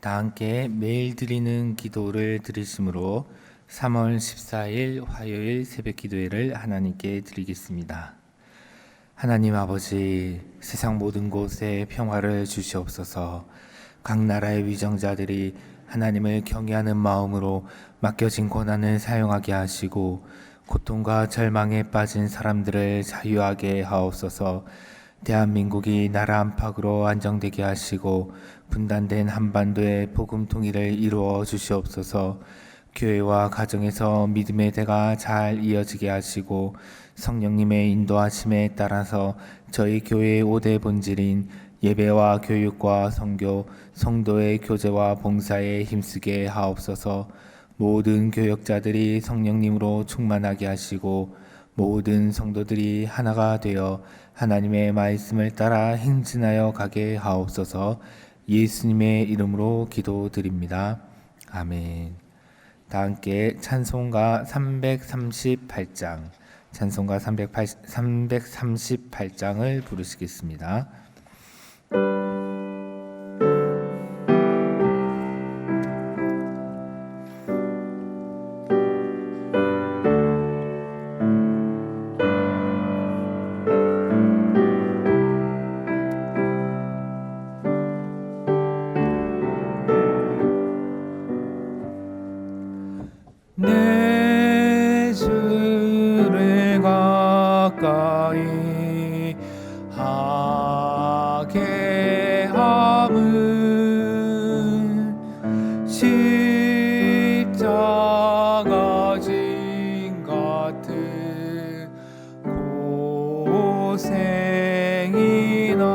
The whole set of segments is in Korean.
다 함께 매일 드리는 기도를 드리심으로 3월 14일 화요일 새벽 기도회를 하나님께 드리겠습니다. 하나님 아버지, 세상 모든 곳에 평화를 주시옵소서. 각 나라의 위정자들이 하나님을 경외하는 마음으로 맡겨진 고난을 사용하게 하시고 고통과 절망에 빠진 사람들을 자유하게 하옵소서. 대한민국이 나라 안팎으로 안정되게 하시고 분단된 한반도의 복음 통일을 이루어 주시옵소서. 교회와 가정에서 믿음의 대가 잘 이어지게 하시고 성령님의 인도하심에 따라서 저희 교회의 5대 본질인 예배와 교육과 선교, 성도의 교제와 봉사에 힘쓰게 하옵소서. 모든 교역자들이 성령님으로 충만하게 하시고 모든 성도들이 하나가 되어 하나님의 말씀을 따라 행진하여 가게 하옵소서. 예수님의 이름으로 기도드립니다. 아멘. 다 함께 찬송가 338장, 찬송가 338장을 부르시겠습니다. 내 주를 가까이 하게 함은 십자가 진 같은 고생이나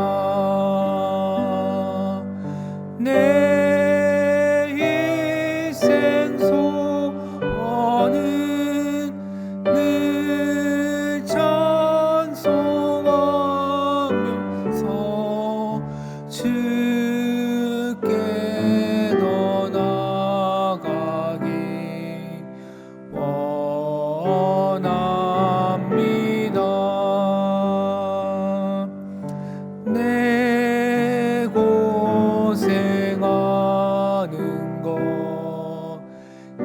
내 일생 소원은 늘 찬송하면서 주께 더 나아가기 원합니다. 내 고생하는 것 옛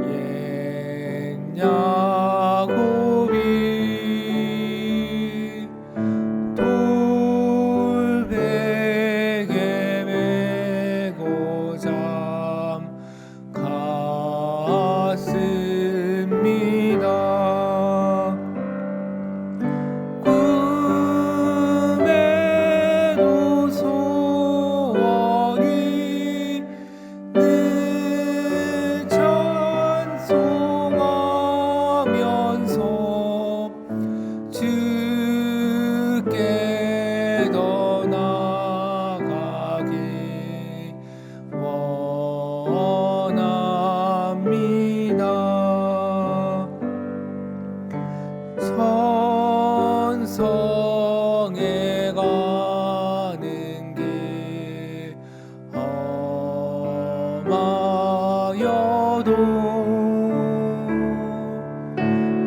야곱이 돌베개 메고 잠갔습니다. 꿈에도 소원이 늘 찬송하면서 주께 더 나아가기 원합니다. 천성에 가는 길 험하여도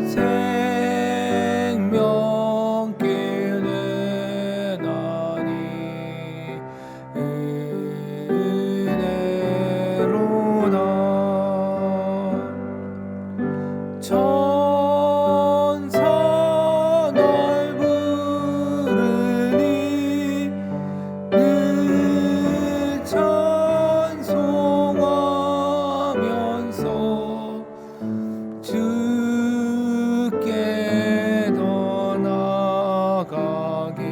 생명길 되나니 은혜로다. 천사 날 부르니 늘 찬송하면서 주께 더 나아가기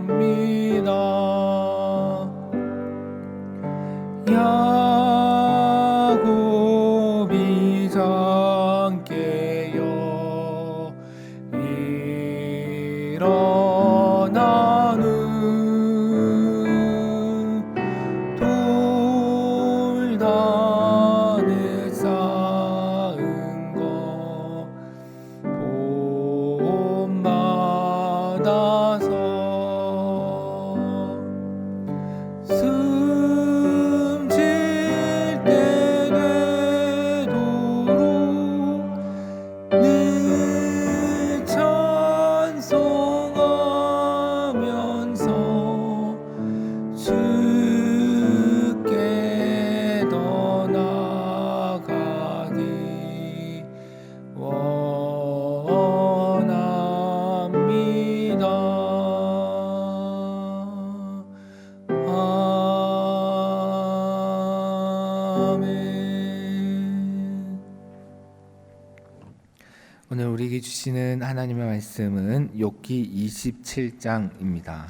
원합니다. 야곱이 잠깨어 일어나는 돌단을 쌓은 것 봄마다 주시는 하나님의 말씀은 욥기 27장입니다.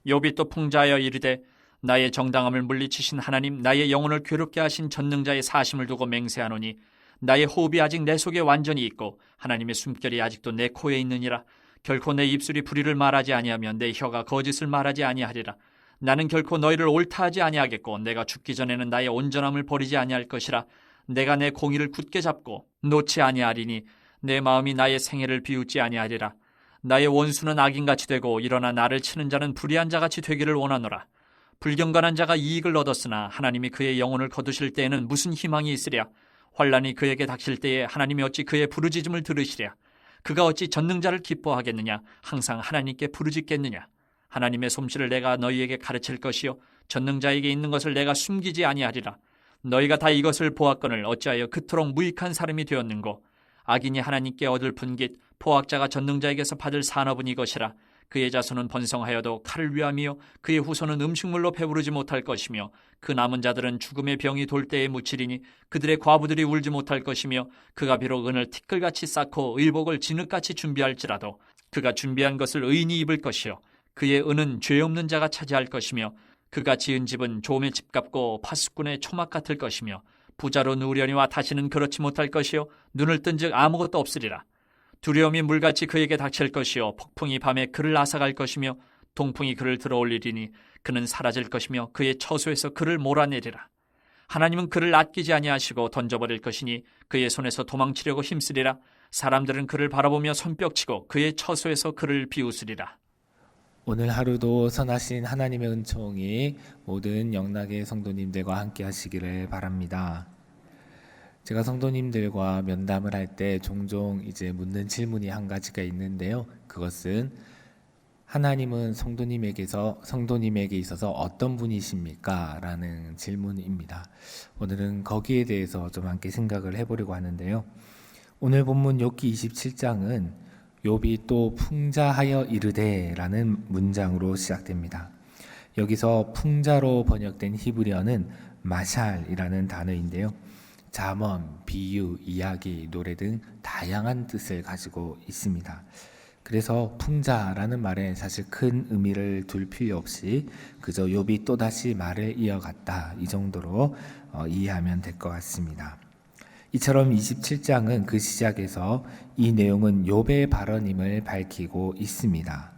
욥이 또 풍자하여 이르되 나의 정당함을 물리치신 하나님, 나의 영혼을 괴롭게 하신 전능자의 사심을 두고 맹세하노니 나의 호흡이 아직 내 속에 완전히 있고 하나님의 숨결이 아직도 내 코에 있느니라. 결코 내 입술이 불의를 말하지 아니하며 내 혀가 거짓을 말하지 아니하리라. 나는 결코 너희를 옳다하지 아니하겠고 내가 죽기 전에는 나의 온전함을 버리지 아니할 것이라. 내가 내 공의를 굳게 잡고 놓지 아니하리니 내 마음이 나의 생애를 비웃지 아니하리라. 나의 원수는 악인같이 되고 일어나 나를 치는 자는 불의한 자같이 되기를 원하노라. 불경건한 자가 이익을 얻었으나 하나님이 그의 영혼을 거두실 때에는 무슨 희망이 있으랴. 환난이 그에게 닥칠 때에 하나님이 어찌 그의 부르짖음을 들으시랴. 그가 어찌 전능자를 기뻐하겠느냐. 항상 하나님께 부르짖겠느냐. 하나님의 솜씨를 내가 너희에게 가르칠 것이요 전능자에게 있는 것을 내가 숨기지 아니하리라. 너희가 다 이것을 보았거늘 어찌하여 그토록 무익한 사람이 되었는고. 악인이 하나님께 얻을 분깃, 포악자가 전능자에게서 받을 산업은 이것이라. 그의 자손은 번성하여도 칼을 위함이요 그의 후손은 음식물로 배부르지 못할 것이며 그 남은 자들은 죽음의 병이 돌 때에 묻히리니 그들의 과부들이 울지 못할 것이며 그가 비록 은을 티끌같이 쌓고 의복을 진흙같이 준비할지라도 그가 준비한 것을 의인이 입을 것이요 그의 은은 죄 없는 자가 차지할 것이며 그가 지은 집은 조음의 집 같고 파수꾼의 초막 같을 것이며 부자로 누우려니와 다시는 그렇지 못할 것이요 눈을 뜬즉 아무것도 없으리라. 두려움이 물같이 그에게 닥칠 것이요 폭풍이 밤에 그를 앗아갈 것이며 동풍이 그를 들어올리리니 그는 사라질 것이며 그의 처소에서 그를 몰아내리라. 하나님은 그를 아끼지 아니하시고 던져버릴 것이니 그의 손에서 도망치려고 힘쓰리라. 사람들은 그를 바라보며 손뼉치고 그의 처소에서 그를 비웃으리라. 오늘 하루도 선하신 하나님의 은총이 모든 영락의 성도님들과 함께 하시기를 바랍니다. 제가 성도님들과 면담을 할 때 종종 이제 묻는 질문이 한 가지가 있는데요. 그것은 하나님은 성도님에게 있어서 어떤 분이십니까? 라는 질문입니다. 오늘은 거기에 대해서 좀 함께 생각을 해보려고 하는데요. 오늘 본문 욥기 27장은 욥이 또 풍자하여 이르되 라는 문장으로 시작됩니다. 여기서 풍자로 번역된 히브리어는 마샬이라는 단어인데요. 잠언, 비유, 이야기, 노래 등 다양한 뜻을 가지고 있습니다. 그래서 풍자라는 말에 사실 큰 의미를 둘 필요 없이 그저 욥이 또다시 말을 이어갔다 이 정도로 이해하면 될 것 같습니다. 이처럼 27장은 그 시작에서 이 내용은 욥의 발언임을 밝히고 있습니다.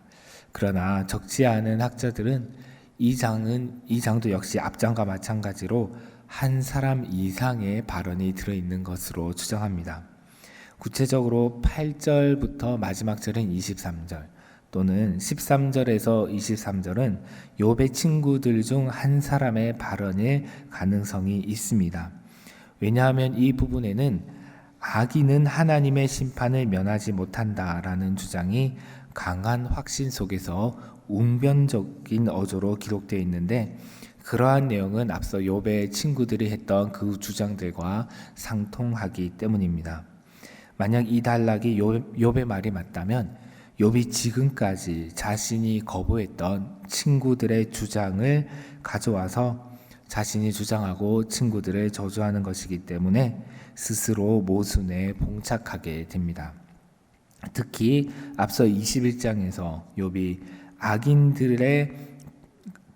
그러나 적지 않은 학자들은 이 장도 역시 앞장과 마찬가지로 한 사람 이상의 발언이 들어있는 것으로 추정합니다. 구체적으로 8절부터 마지막 절인 23절 또는 13절에서 23절은 욥의 친구들 중 한 사람의 발언일 가능성이 있습니다. 왜냐하면 이 부분에는 악인은 하나님의 심판을 면하지 못한다라는 주장이 강한 확신 속에서 웅변적인 어조로 기록되어 있는데 그러한 내용은 앞서 욥의 친구들이 했던 그 주장들과 상통하기 때문입니다. 만약 이 단락이 욥의 말이 맞다면 욥이 지금까지 자신이 거부했던 친구들의 주장을 가져와서 자신이 주장하고 친구들을 저주하는 것이기 때문에 스스로 모순에 봉착하게 됩니다. 특히 앞서 21장에서 욥이 악인들의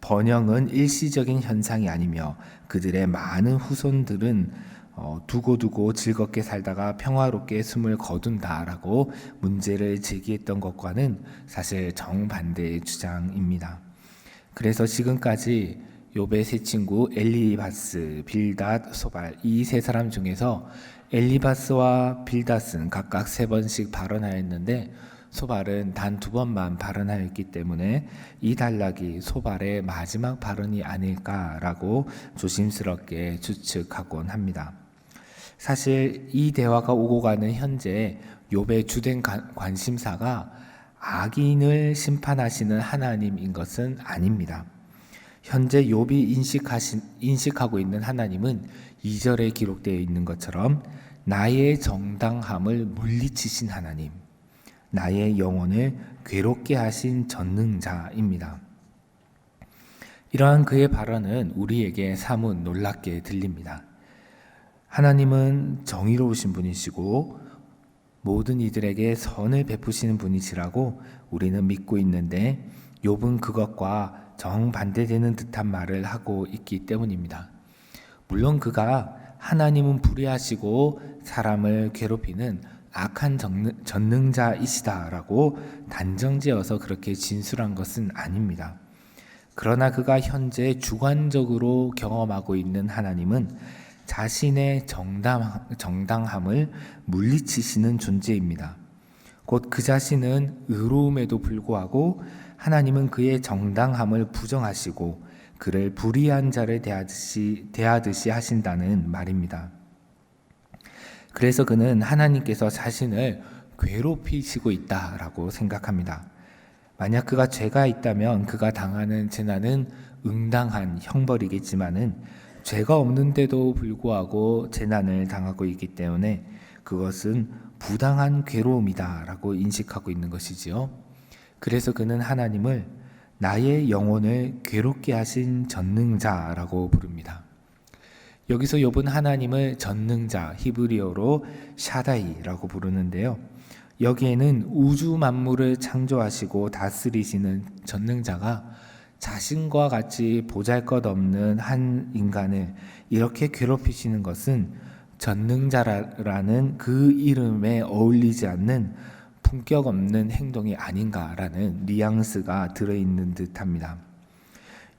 번영은 일시적인 현상이 아니며 그들의 많은 후손들은 두고두고 즐겁게 살다가 평화롭게 숨을 거둔다라고 문제를 제기했던 것과는 사실 정반대의 주장입니다. 그래서 지금까지 욥의 세 친구 엘리바스, 빌닷, 소발 이 세 사람 중에서 엘리바스와 빌닷은 각각 3번씩 발언하였는데 소발은 단 2번만 발언하였기 때문에 이 단락이 소발의 마지막 발언이 아닐까라고 조심스럽게 추측하곤 합니다. 사실 이 대화가 오고 가는 현재 욥의 주된 관심사가 악인을 심판하시는 하나님인 것은 아닙니다. 현재 욥이 인식하고 있는 하나님은 2절에 기록되어 있는 것처럼 나의 정당함을 물리치신 하나님, 나의 영혼을 괴롭게 하신 전능자입니다. 이러한 그의 발언은 우리에게 사뭇 놀랍게 들립니다. 하나님은 정의로우신 분이시고 모든 이들에게 선을 베푸시는 분이시라고 우리는 믿고 있는데 욥은 그것과 정반대되는 듯한 말을 하고 있기 때문입니다. 물론 그가 하나님은 불의하시고 사람을 괴롭히는 악한 전능자이시다라고 단정지어서 그렇게 진술한 것은 아닙니다. 그러나 그가 현재 주관적으로 경험하고 있는 하나님은 자신의 정당함을 물리치시는 존재입니다. 곧 그 자신은 의로움에도 불구하고 하나님은 그의 정당함을 부정하시고 그를 불의한 자를 대하듯이 하신다는 말입니다. 그래서 그는 하나님께서 자신을 괴롭히시고 있다라고 생각합니다. 만약 그가 죄가 있다면 그가 당하는 재난은 응당한 형벌이겠지만은 죄가 없는데도 불구하고 재난을 당하고 있기 때문에 그것은 부당한 괴로움이다라고 인식하고 있는 것이지요. 그래서 그는 하나님을 나의 영혼을 괴롭게 하신 전능자라고 부릅니다. 여기서 욥은 하나님을 전능자, 히브리어로 샤다이라고 부르는데요. 여기에는 우주 만물을 창조하시고 다스리시는 전능자가 자신과 같이 보잘것없는 한 인간을 이렇게 괴롭히시는 것은 전능자라는 그 이름에 어울리지 않는 품격 없는 행동이 아닌가라는 뉘앙스가 들어있는 듯합니다.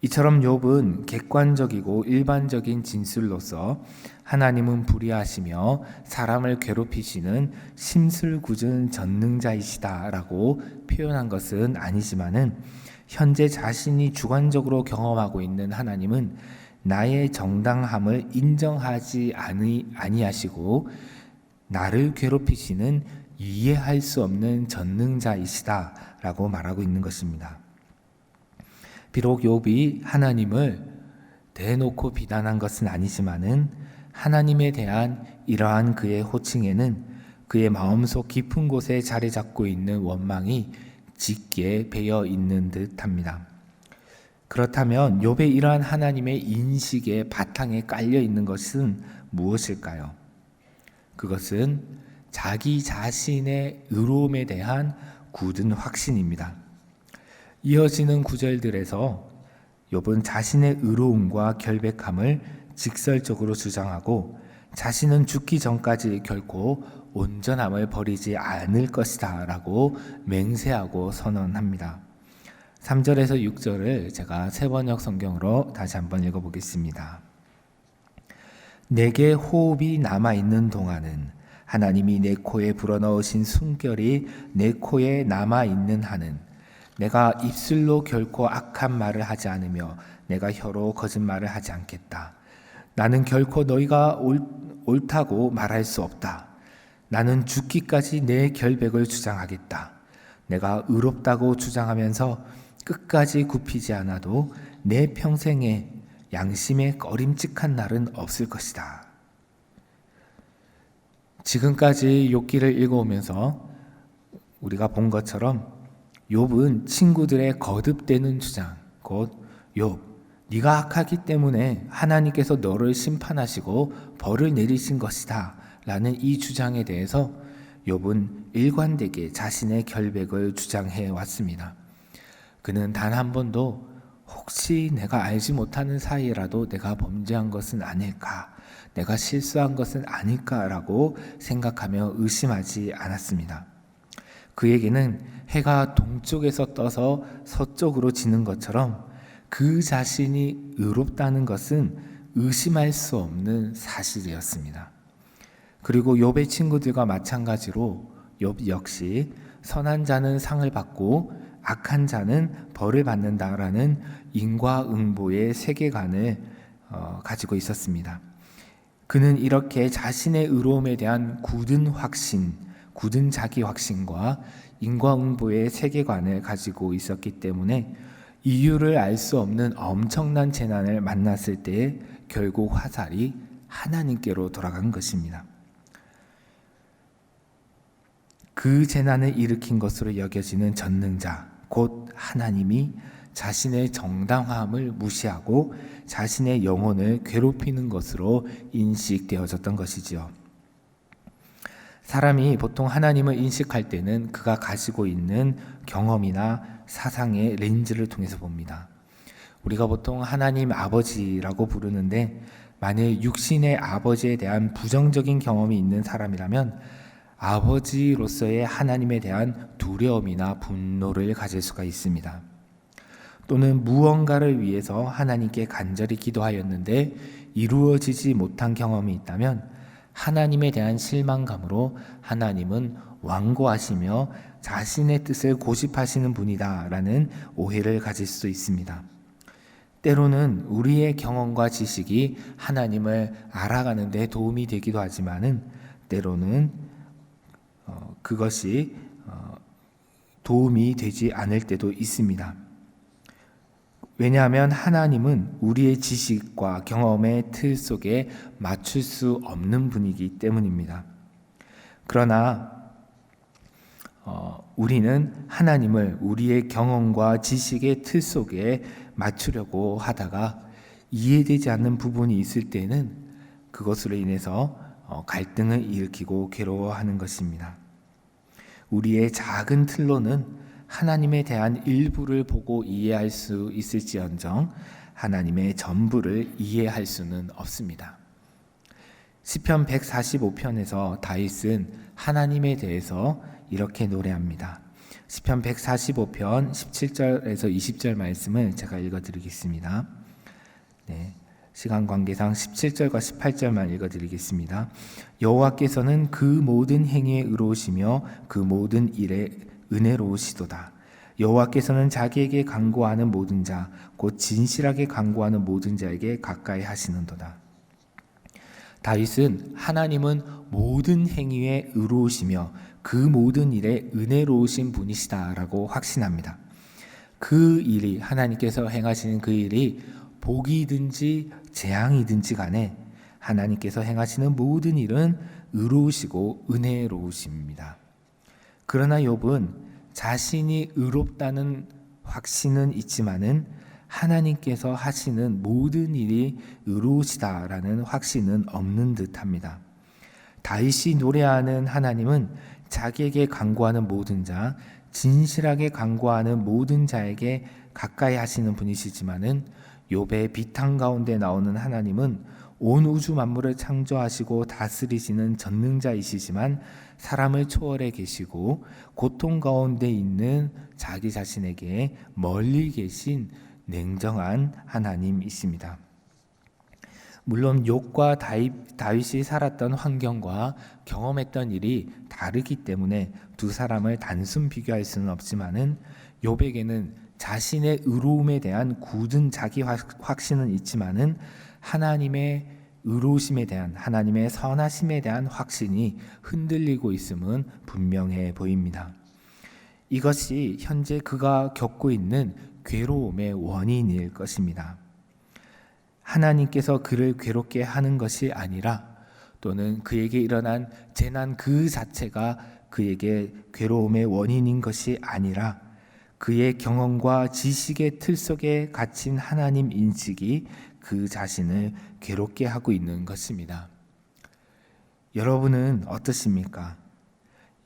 이처럼 욥은 객관적이고 일반적인 진술로서 하나님은 불의하시며 사람을 괴롭히시는 심술궂은 전능자이시다라고 표현한 것은 아니지만은 현재 자신이 주관적으로 경험하고 있는 하나님은 나의 정당함을 인정하지 아니하시고 나를 괴롭히시는 이해할 수 없는 전능자이시다라고 말하고 있는 것입니다. 비록 욥이 하나님을 대놓고 비난한 것은 아니지만은 하나님에 대한 이러한 그의 호칭에는 그의 마음속 깊은 곳에 자리 잡고 있는 원망이 짙게 배어 있는 듯합니다. 그렇다면 욥의 이러한 하나님의 인식의 바탕에 깔려 있는 것은 무엇일까요? 그것은 자기 자신의 의로움에 대한 굳은 확신입니다. 이어지는 구절들에서 욥은 자신의 의로움과 결백함을 직설적으로 주장하고 자신은 죽기 전까지 결코 온전함을 버리지 않을 것이다 라고 맹세하고 선언합니다. 3절에서 6절을 제가 세번역 성경으로 다시 한번 읽어보겠습니다. 내게 호흡이 남아있는 동안은 하나님이 내 코에 불어넣으신 숨결이 내 코에 남아있는 한은 내가 입술로 결코 악한 말을 하지 않으며 내가 혀로 거짓말을 하지 않겠다. 나는 결코 너희가 옳다고 말할 수 없다. 나는 죽기까지 내 결백을 주장하겠다. 내가 의롭다고 주장하면서 끝까지 굽히지 않아도 내 평생에 양심에 꺼림칙한 날은 없을 것이다. 지금까지 욥기를 읽어오면서 우리가 본 것처럼 욥은 친구들의 거듭되는 주장, 곧 욥, 네가 악하기 때문에 하나님께서 너를 심판하시고 벌을 내리신 것이다 라는 이 주장에 대해서 욥은 일관되게 자신의 결백을 주장해 왔습니다. 그는 단 한 번도 혹시 내가 알지 못하는 사이라도 내가 범죄한 것은 아닐까, 내가 실수한 것은 아닐까라고 생각하며 의심하지 않았습니다. 그에게는 해가 동쪽에서 떠서 서쪽으로 지는 것처럼 그 자신이 의롭다는 것은 의심할 수 없는 사실이었습니다. 그리고 욥의 친구들과 마찬가지로 욥 역시 선한 자는 상을 받고 악한 자는 벌을 받는다라는 인과응보의 세계관을 가지고 있었습니다. 그는 이렇게 자신의 의로움에 대한 굳은 확신, 굳은 자기 확신과 인과응보의 세계관을 가지고 있었기 때문에 이유를 알 수 없는 엄청난 재난을 만났을 때 결국 화살이 하나님께로 돌아간 것입니다. 그 재난을 일으킨 것으로 여겨지는 전능자, 곧 하나님이 자신의 정당함을 무시하고 자신의 영혼을 괴롭히는 것으로 인식되어졌던 것이지요. 사람이 보통 하나님을 인식할 때는 그가 가지고 있는 경험이나 사상의 렌즈를 통해서 봅니다. 우리가 보통 하나님 아버지라고 부르는데 만일 육신의 아버지에 대한 부정적인 경험이 있는 사람이라면 아버지로서의 하나님에 대한 두려움이나 분노를 가질 수가 있습니다. 또는 무언가를 위해서 하나님께 간절히 기도하였는데 이루어지지 못한 경험이 있다면 하나님에 대한 실망감으로 하나님은 완고하시며 자신의 뜻을 고집하시는 분이다라는 오해를 가질 수도 있습니다. 때로는 우리의 경험과 지식이 하나님을 알아가는 데 도움이 되기도 하지만은 때로는 그것이 도움이 되지 않을 때도 있습니다. 왜냐하면 하나님은 우리의 지식과 경험의 틀 속에 맞출 수 없는 분이기 때문입니다. 그러나 우리는 하나님을 우리의 경험과 지식의 틀 속에 맞추려고 하다가 이해되지 않는 부분이 있을 때는 그것으로 인해서 갈등을 일으키고 괴로워하는 것입니다. 우리의 작은 틀로는 하나님에 대한 일부를 보고 이해할 수 있을지언정 하나님의 전부를 이해할 수는 없습니다. 시편 145편에서 다윗은 하나님에 대해서 이렇게 노래합니다. 시편 145편 17절에서 20절 말씀을 제가 읽어드리겠습니다. 네, 시간 관계상 17절과 18절만 읽어드리겠습니다. 여호와께서는 그 모든 행위에 의로우시며 그 모든 일에 은혜로우시도다. 여호와께서는 자기에게 간구하는 모든 자, 곧 진실하게 간구하는 모든 자에게 가까이 하시는도다. 다윗은 하나님은 모든 행위에 의로우시며 그 모든 일에 은혜로우신 분이시다라고 확신합니다. 그 일이 하나님께서 행하시는 그 일이 복이든지 재앙이든지 간에 하나님께서 행하시는 모든 일은 의로우시고 은혜로우십니다. 그러나 욥은 자신이 의롭다는 확신은 있지만은 하나님께서 하시는 모든 일이 의로우시다라는 확신은 없는 듯합니다. 다윗이 노래하는 하나님은 자기에게 간구하는 모든 자, 진실하게 간구하는 모든 자에게 가까이 하시는 분이시지만은 욥의 비탄 가운데 나오는 하나님은 온 우주 만물을 창조하시고 다스리시는 전능자이시지만 사람을 초월해 계시고 고통 가운데 있는 자기 자신에게 멀리 계신 냉정한 하나님이십니다. 물론 욥과 다윗이 살았던 환경과 경험했던 일이 다르기 때문에 두 사람을 단순 비교할 수는 없지만은 욥에게는 자신의 의로움에 대한 굳은 자기 확신은 있지만은 하나님의 의로우심에 대한 하나님의 선하심에 대한 확신이 흔들리고 있음은 분명해 보입니다. 이것이 현재 그가 겪고 있는 괴로움의 원인일 것입니다. 하나님께서 그를 괴롭게 하는 것이 아니라 또는 그에게 일어난 재난 그 자체가 그에게 괴로움의 원인인 것이 아니라 그의 경험과 지식의 틀 속에 갇힌 하나님 인식이 그 자신을 괴롭게 하고 있는 것입니다. 여러분은 어떠십니까?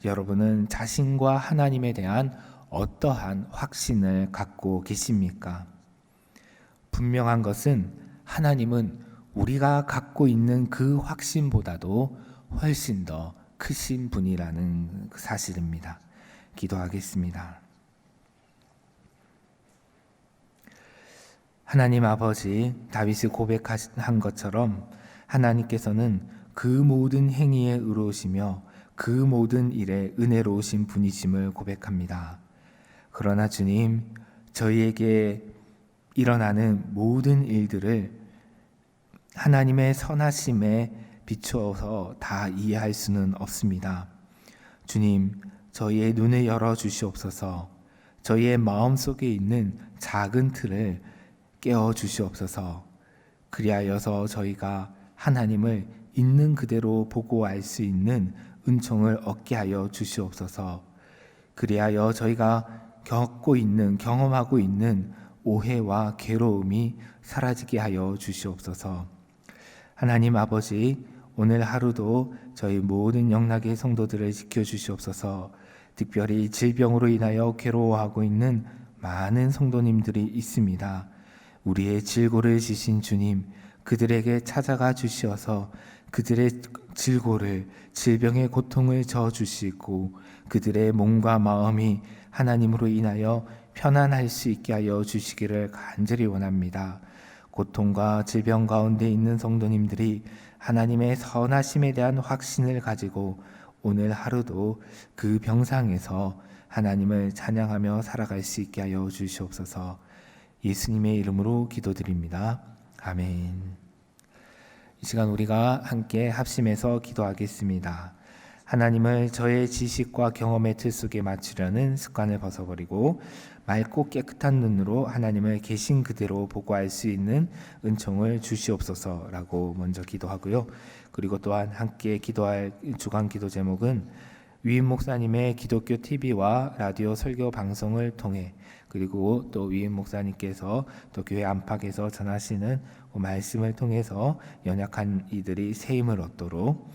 여러분은 자신과 하나님에 대한 어떠한 확신을 갖고 계십니까? 분명한 것은 하나님은 우리가 갖고 있는 그 확신보다도 훨씬 더 크신 분이라는 사실입니다. 기도하겠습니다. 하나님 아버지, 다윗이 고백한 것처럼 하나님께서는 그 모든 행위에 의로우시며 그 모든 일에 은혜로우신 분이심을 고백합니다. 그러나 주님, 저희에게 일어나는 모든 일들을 하나님의 선하심에 비추어서 다 이해할 수는 없습니다. 주님, 저희의 눈을 열어 주시옵소서. 저희의 마음속에 있는 작은 틀을 깨워 주시옵소서. 그리하여서 저희가 하나님을 있는 그대로 보고 알 수 있는 은총을 얻게 하여 주시옵소서. 그리하여 저희가 경험하고 있는 오해와 괴로움이 사라지게 하여 주시옵소서. 하나님 아버지, 오늘 하루도 저희 모든 영락의 성도들을 지켜주시옵소서. 특별히 질병으로 인하여 괴로워하고 있는 많은 성도님들이 있습니다. 우리의 질고를 지신 주님, 그들에게 찾아가 주시어서 그들의 질고를, 질병의 고통을 저어주시고 그들의 몸과 마음이 하나님으로 인하여 편안할 수 있게 하여 주시기를 간절히 원합니다. 고통과 질병 가운데 있는 성도님들이 하나님의 선하심에 대한 확신을 가지고 오늘 하루도 그 병상에서 하나님을 찬양하며 살아갈 수 있게 하여 주시옵소서. 예수님의 이름으로 기도드립니다. 아멘. 이 시간 우리가 함께 합심해서 기도하겠습니다. 하나님을 저의 지식과 경험의 틀 속에 맞추려는 습관을 벗어버리고 맑고 깨끗한 눈으로 하나님을 계신 그대로 보고할 수 있는 은총을 주시옵소서라고 먼저 기도하고요. 그리고 또한 함께 기도할 주간 기도 제목은 위임 목사님의 기독교 TV와 라디오 설교 방송을 통해 그리고 또 위임 목사님께서 또 교회 안팎에서 전하시는 말씀을 통해서 연약한 이들이 새 힘을 얻도록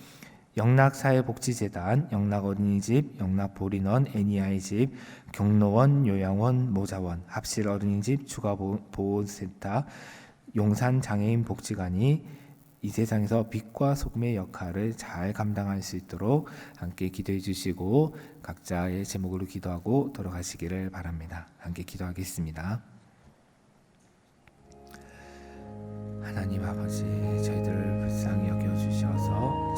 영락사회복지재단, 영락어린이집, 영락보린원, 애니아이집, 경로원, 요양원, 모자원, 합실어린이집, 주가보호센터, 용산장애인복지관이 이 세상에서 빛과 소금의 역할을 잘 감당할 수 있도록 함께 기도해 주시고 각자의 제목으로 기도하고 돌아가시기를 바랍니다. 함께 기도하겠습니다. 하나님 아버지, 저희들을 불쌍히 여겨주셔서